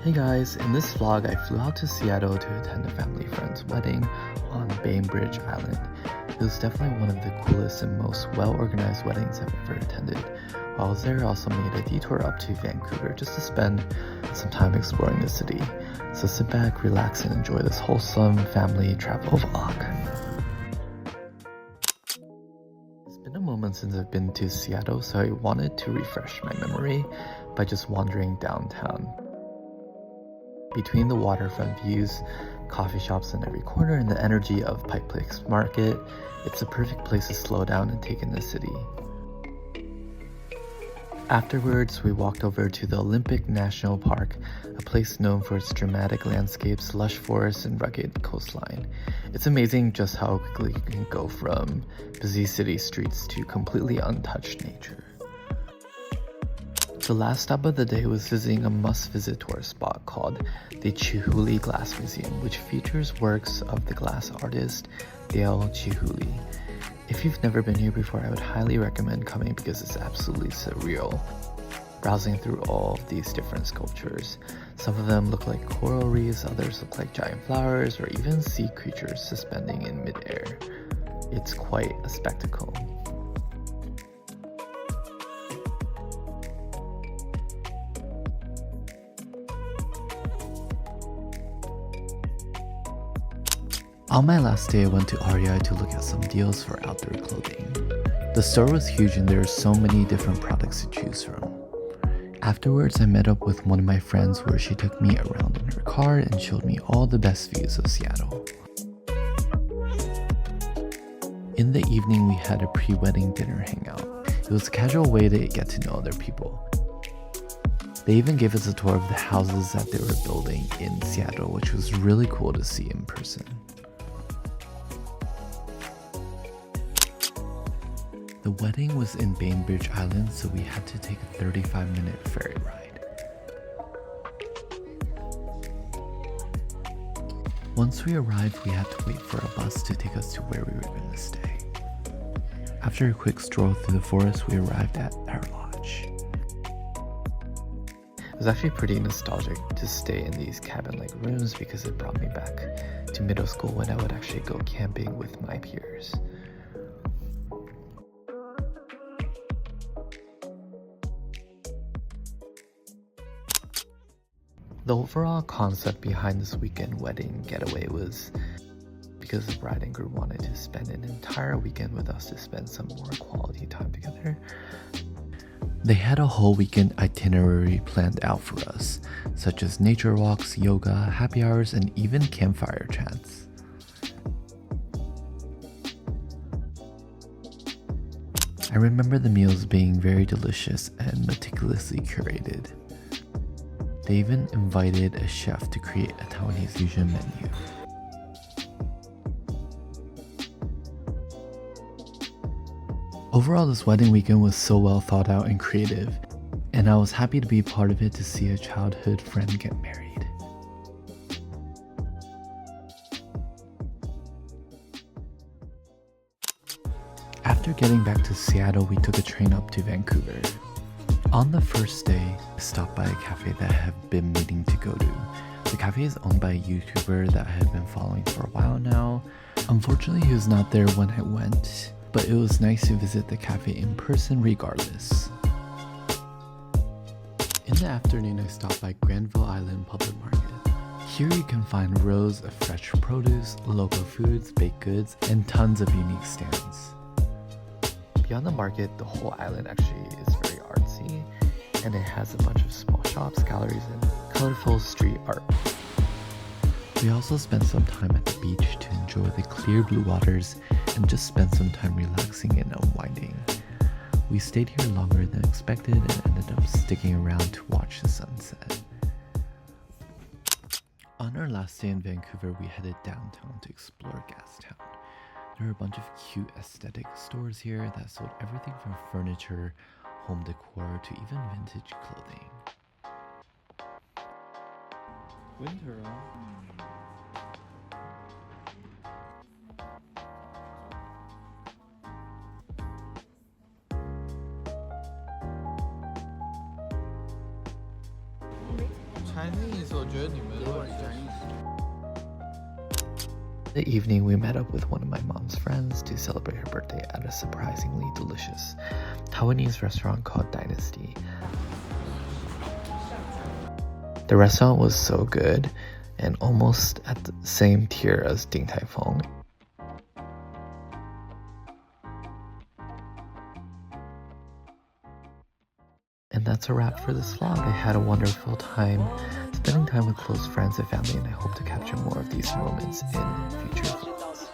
Hey guys, in this vlog I flew out to Seattle to attend a family friend's wedding on Bainbridge Island. It was definitely one of the coolest and most well-organized weddings I've ever attended. While I was there, I also made a detour up to Vancouver just to spend some time exploring the city. So sit back, relax, and enjoy this wholesome family travel vlog. It's been a moment since I've been to Seattle, so I wanted to refresh my memory by just wandering downtown. Between the waterfront views, coffee shops in every corner, and the energy of Pike Place Market, it's a perfect place to slow down and take in the city. Afterwards, we walked over to the Olympic National Park, a place known for its dramatic landscapes, lush forests, and rugged coastline. It's amazing just how quickly you can go from busy city streets to completely untouched nature. The last stop of the day was visiting a must-visit tourist spot called the Chihuly Glass Museum, which features works of the glass artist Dale Chihuly. If you've never been here before, I would highly recommend coming because it's absolutely surreal. Browsing through all of these different sculptures. Some of them look like coral reefs, others look like giant flowers, or even sea creatures suspending in midair. It's quite a spectacle. On my last day, I went to REI to look at some deals for outdoor clothing. The store was huge and there were so many different products to choose from. Afterwards, I met up with one of my friends where she took me around in her car and showed me all the best views of Seattle. In the evening, we had a pre-wedding dinner hangout. It was a casual way to get to know other people. They even gave us a tour of the houses that they were building in Seattle, which was really cool to see in person. The wedding was in Bainbridge Island, so we had to take a 35-minute ferry ride. Once we arrived, we had to wait for a bus to take us to where we were going to stay. After a quick stroll through the forest, we arrived at our lodge. It was actually pretty nostalgic to stay in these cabin-like rooms because it brought me back to middle school when I would actually go camping with my peers. The overall concept behind this weekend wedding getaway was because the bride and groom wanted to spend an entire weekend with us to spend some more quality time together. They had a whole weekend itinerary planned out for us, such as nature walks, yoga, happy hours, and even campfire chats. I remember the meals being very delicious and meticulously curated. They even invited a chef to create a Taiwanese fusion menu. Overall, this wedding weekend was so well thought out and creative, and I was happy to be part of it to see a childhood friend get married. After getting back to Seattle, we took a train up to Vancouver. On the first day, I stopped by a cafe that I have been meaning to go to. The cafe is owned by a YouTuber that I have been following for a while now. Unfortunately, he was not there when I went, but it was nice to visit the cafe in person regardless. In the afternoon, I stopped by Granville Island Public Market. Here you can find rows of fresh produce, local foods, baked goods, and tons of unique stands. Beyond the market, the whole island actually is very artsy, and it has a bunch of small shops, galleries, and colorful street art. We also spent some time at the beach to enjoy the clear blue waters and just spend some time relaxing and unwinding. We stayed here longer than expected and ended up sticking around to watch the sunset. On our last day in Vancouver, we headed downtown to explore Gastown. There are a bunch of cute aesthetic stores here that sold everything from furniture, home decor, to even vintage clothing. Winter. Chinese， 我觉得你们会比较。The evening, we met up with one of my mom's friends to celebrate her birthday at a surprisingly delicious Taiwanese restaurant called Dynasty. The restaurant was so good and almost at the same tier as Din Tai Fung. And that's a wrap for this vlog. I had a wonderful time spending time with close friends and family, and I hope to capture more of these moments in future vlogs.